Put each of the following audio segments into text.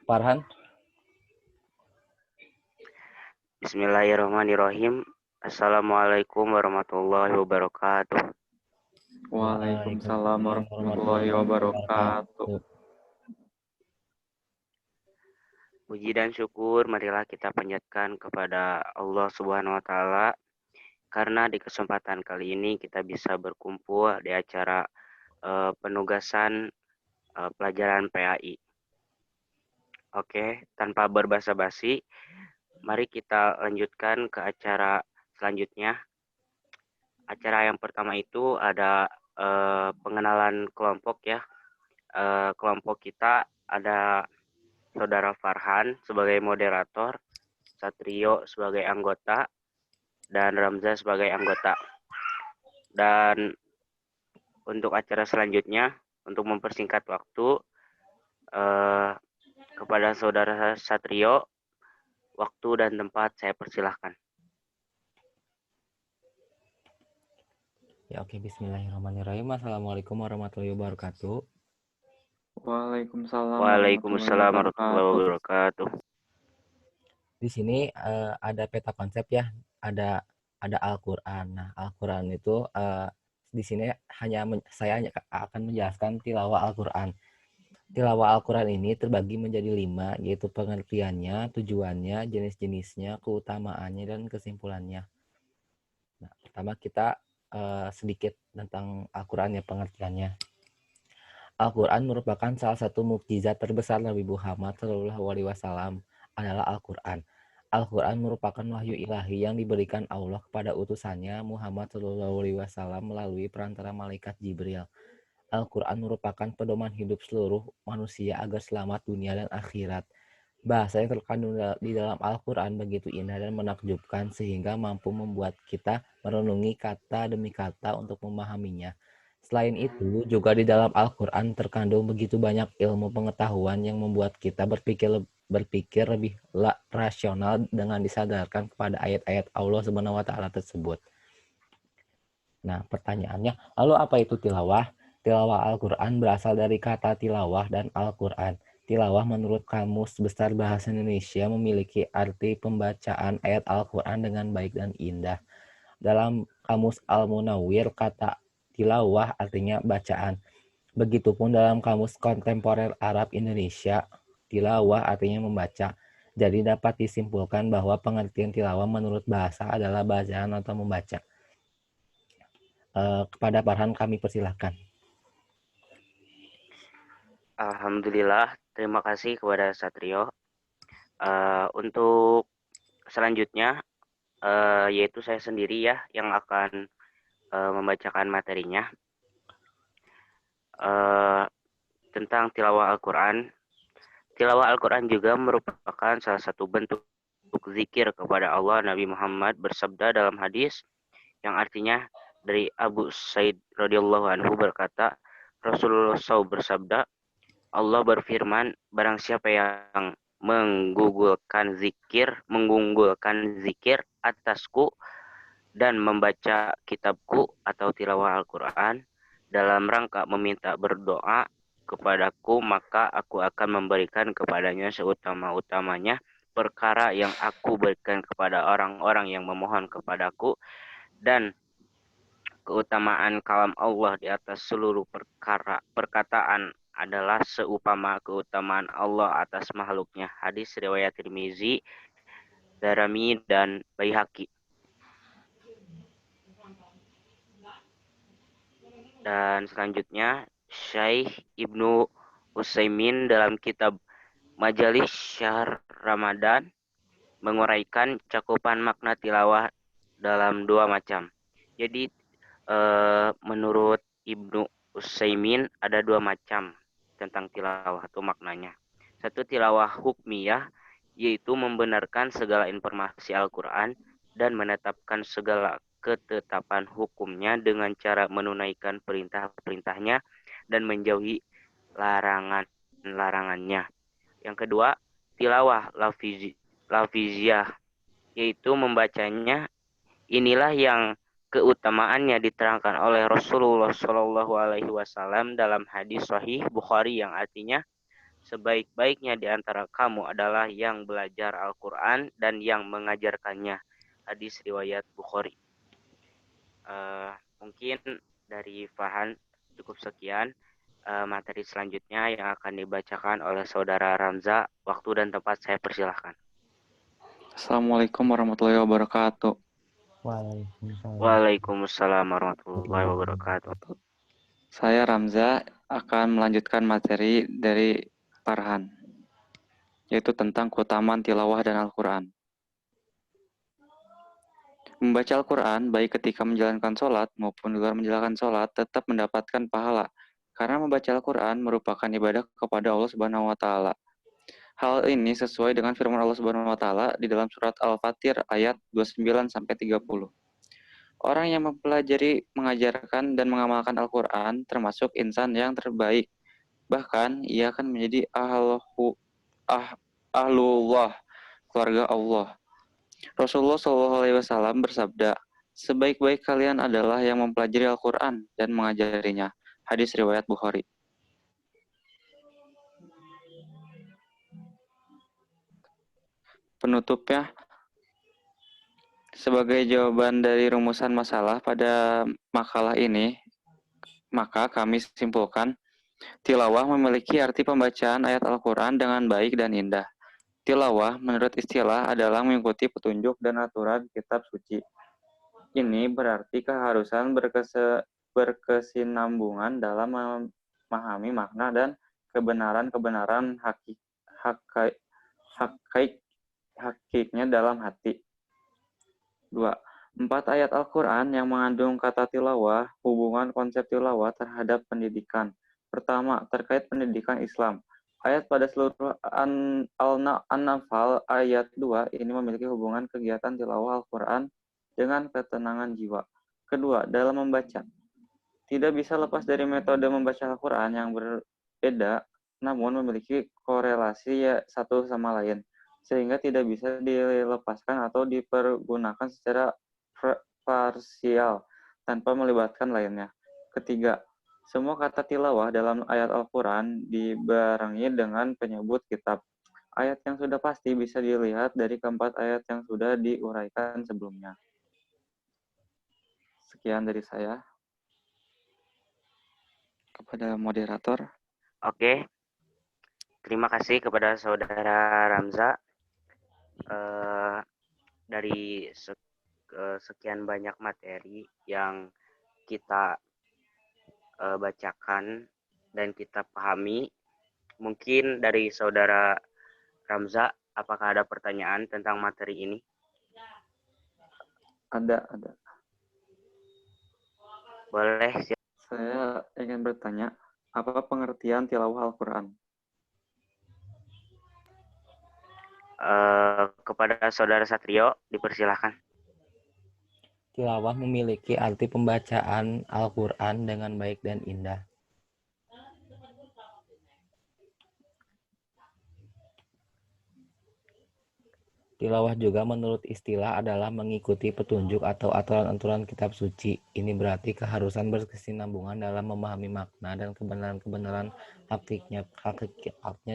Farhan. Bismillahirrahmanirrahim. Assalamualaikum warahmatullahi wabarakatuh. Waalaikumsalam Waalaikumsalam warahmatullahi warahmatullahi wabarakatuh. wabarakatuh. Puji dan syukur marilah kita panjatkan kepada Allah Subhanahu wa taala karena di kesempatan kali ini kita bisa berkumpul di acara penugasan pelajaran PAI. Oke, tanpa berbasa-basi, mari kita lanjutkan ke acara selanjutnya. Acara yang pertama itu ada pengenalan kelompok ya. Kelompok kita ada Saudara Farhan sebagai moderator, Satrio sebagai anggota, dan Ramza sebagai anggota. Dan untuk acara selanjutnya, untuk mempersingkat waktu, kepada Saudara Satrio, waktu dan tempat saya persilahkan. Ya oke, bismillahirrahmanirrahim. Assalamualaikum warahmatullahi wabarakatuh. Waalaikumsalam warahmatullahi wabarakatuh. Di sini ada peta konsep ya, ada Al-Qur'an. Nah, Al-Qur'an itu di sini saya akan menjelaskan tilawah Al-Qur'an. Tilawah Al-Qur'an ini terbagi menjadi 5, yaitu pengertiannya, tujuannya, jenis-jenisnya, keutamaannya, dan kesimpulannya. Nah, pertama kita sedikit tentang Al-Qur'an ya, pengertiannya. Al-Qur'an merupakan salah satu mukjizat terbesar Nabi Muhammad SAW adalah Al-Qur'an. Al-Qur'an merupakan wahyu ilahi yang diberikan Allah kepada utusannya Muhammad SAW melalui perantara malaikat Jibril. Al-Qur'an merupakan pedoman hidup seluruh manusia agar selamat dunia dan akhirat. Bahasa yang terkandung di dalam Al-Qur'an begitu indah dan menakjubkan sehingga mampu membuat kita merenungi kata demi kata untuk memahaminya. Selain itu, juga di dalam Al-Qur'an terkandung begitu banyak ilmu pengetahuan yang membuat kita berpikir lebih rasional dengan disadarkan kepada ayat-ayat Allah Subhanahu wa taala tersebut. Nah, pertanyaannya, lalu apa itu tilawah? Tilawah Al-Qur'an berasal dari kata tilawah dan Al-Qur'an. Tilawah menurut Kamus Besar Bahasa Indonesia memiliki arti pembacaan ayat Al-Qur'an dengan baik dan indah. Dalam Kamus Al-Munawwir, kata tilawah artinya bacaan. Begitupun dalam Kamus Kontemporer Arab Indonesia, tilawah artinya membaca. Jadi dapat disimpulkan bahwa pengertian tilawah menurut bahasa adalah bacaan atau membaca. Kepada Farhan kami persilahkan. Alhamdulillah, terima kasih kepada Satrio. Untuk selanjutnya, yaitu saya sendiri ya yang akan membacakan materinya tentang tilawah Al-Quran. Tilawah Al-Quran juga merupakan salah satu bentuk zikir kepada Allah. Nabi Muhammad bersabda dalam hadis yang artinya dari Abu Sa'id radhiyallahu anhu berkata, Rasulullah SAW bersabda, Allah berfirman, barang siapa yang menggugulkan zikir atasku dan membaca kitabku atau tilawah Al-Quran dalam rangka meminta berdoa kepadaku, maka aku akan memberikan kepadanya seutama-utamanya perkara yang aku berikan kepada orang-orang yang memohon kepadaku, dan keutamaan kalam Allah di atas seluruh perkataan adalah seupama keutamaan Allah atas makhluknya. Hadis riwayat Tirmizi, Darimi, dan Baihaqi. Dan selanjutnya Syekh Ibnu Utsaimin dalam kitab Majalis Syahr Ramadan menguraikan cakupan makna tilawah dalam 2 macam. Jadi menurut Ibnu Utsaimin ada 2 macam tentang tilawah itu maknanya. Satu, tilawah hukmiyah, yaitu membenarkan segala informasi Al-Quran dan menetapkan segala ketetapan hukumnya dengan cara menunaikan perintah-perintahnya dan menjauhi larangannya. Yang kedua, tilawah lafiziyah, yaitu membacanya. Inilah yang keutamaannya diterangkan oleh Rasulullah SAW dalam hadis Sahih Bukhari yang artinya Sebaik-baiknya di antara kamu adalah yang belajar Al-Quran dan yang mengajarkannya. Hadis riwayat Bukhari. Mungkin dari Fahan cukup sekian. Materi selanjutnya yang akan dibacakan oleh Saudara Ramza. Waktu dan tempat saya persilahkan. Assalamualaikum warahmatullahi wabarakatuh. Waalaikumsalam warahmatullahi wabarakatuh. Saya Ramza akan melanjutkan materi dari Farhan, yaitu tentang keutamaan tilawah dan Al-Quran. Membaca Al-Quran, baik ketika menjalankan sholat maupun di luar menjalankan sholat, tetap mendapatkan pahala. Karena membaca Al-Quran merupakan ibadah kepada Allah Subhanahu wa Ta'ala. Hal ini sesuai dengan firman Allah Subhanahu wa Ta'ala di dalam surat Al-Fatir ayat 29-30. Orang yang mempelajari, mengajarkan, dan mengamalkan Al-Quran termasuk insan yang terbaik. Bahkan, ia akan menjadi ahlullah, keluarga Allah. Rasulullah SAW bersabda, sebaik-baik kalian adalah yang mempelajari Al-Quran dan mengajarinya. Hadis riwayat Bukhari. Penutupnya, sebagai jawaban dari rumusan masalah pada makalah ini, maka kami simpulkan, tilawah memiliki arti pembacaan ayat Al-Quran dengan baik dan indah. Tilawah menurut istilah adalah mengikuti petunjuk dan aturan kitab suci. Ini berarti keharusan berkesinambungan dalam memahami makna dan kebenaran-kebenaran hakiknya dalam hati. 2. 4 ayat Al-Quran yang mengandung kata tilawah, hubungan konsep tilawah terhadap pendidikan. Pertama, terkait pendidikan Islam. Ayat pada seluruh An-Nafal ayat 2 ini memiliki hubungan kegiatan tilawah Al-Quran dengan ketenangan jiwa. Kedua, dalam membaca. Tidak bisa lepas dari metode membaca Al-Quran yang berbeda, namun memiliki korelasi satu sama lain, sehingga tidak bisa dilepaskan atau dipergunakan secara parsial tanpa melibatkan lainnya. Ketiga, semua kata tilawah dalam ayat Al-Quran dibarengi dengan penyebut kitab. Ayat yang sudah pasti bisa dilihat dari keempat ayat yang sudah diuraikan sebelumnya. Sekian dari saya. Kepada moderator. Oke. Terima kasih kepada Saudara Ramza. Dari sekian banyak materi yang kita bacakan dan kita pahami, mungkin dari Saudara Ramza, apakah ada pertanyaan tentang materi ini? Ada. Boleh. Saya ingin bertanya, apa pengertian tilawah Al-Quran? Kepada Saudara Satrio, dipersilahkan. Tilawah memiliki arti pembacaan Al-Quran dengan baik dan indah. Tilawah juga menurut istilah adalah mengikuti petunjuk atau aturan-aturan kitab suci. Ini berarti keharusan berkesinambungan dalam memahami makna dan kebenaran-kebenaran hakiknya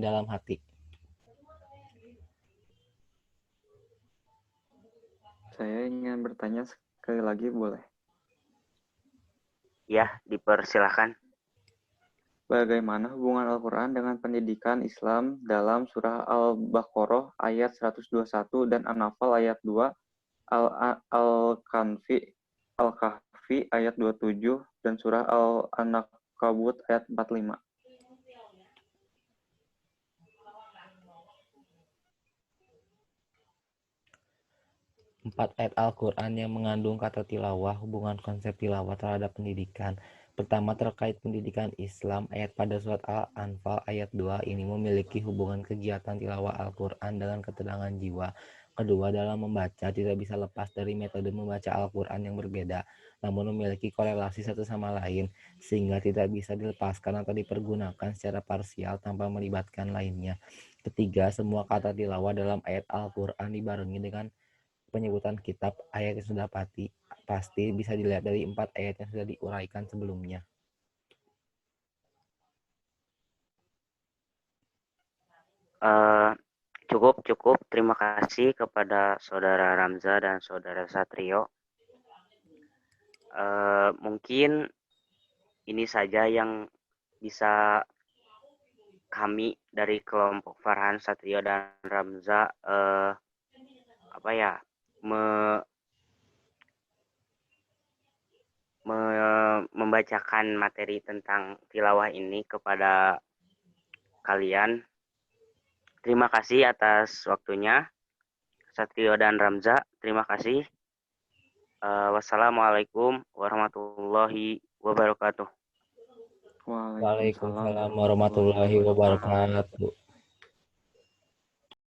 dalam hati. Saya ingin bertanya sekali lagi, boleh? Ya, dipersilahkan. Bagaimana hubungan Al-Quran dengan pendidikan Islam dalam surah Al-Baqarah ayat 121 dan An-Nafal ayat 2, Al-Kahfi ayat 27, dan surah Al-Ankabut ayat 45. Empat ayat Al-Quran yang mengandung kata tilawah, hubungan konsep tilawah terhadap pendidikan. Pertama, terkait pendidikan Islam, ayat pada surat Al-Anfal ayat 2 ini memiliki hubungan kegiatan tilawah Al-Quran dengan ketenangan jiwa. Kedua, dalam membaca tidak bisa lepas dari metode membaca Al-Quran yang berbeda, namun memiliki korelasi satu sama lain, sehingga tidak bisa dilepaskan atau dipergunakan secara parsial tanpa melibatkan lainnya. Ketiga, semua kata tilawah dalam ayat Al-Quran dibarengi dengan penyebutan kitab. Ayat yang sudah pasti bisa dilihat dari 4 ayat yang sudah diuraikan sebelumnya. Eh, cukup. Terima kasih kepada Saudara Ramza dan Saudara Satrio. Mungkin ini saja yang bisa kami dari kelompok Farhan, Satrio, dan Ramza membacakan materi tentang tilawah ini kepada kalian. Terima kasih atas waktunya, Satrio dan Ramza. Terima kasih. Wassalamualaikum warahmatullahi wabarakatuh. Waalaikumsalam Waalaikumsalam warahmatullahi warahmatullahi wabarakatuh. wabarakatuh.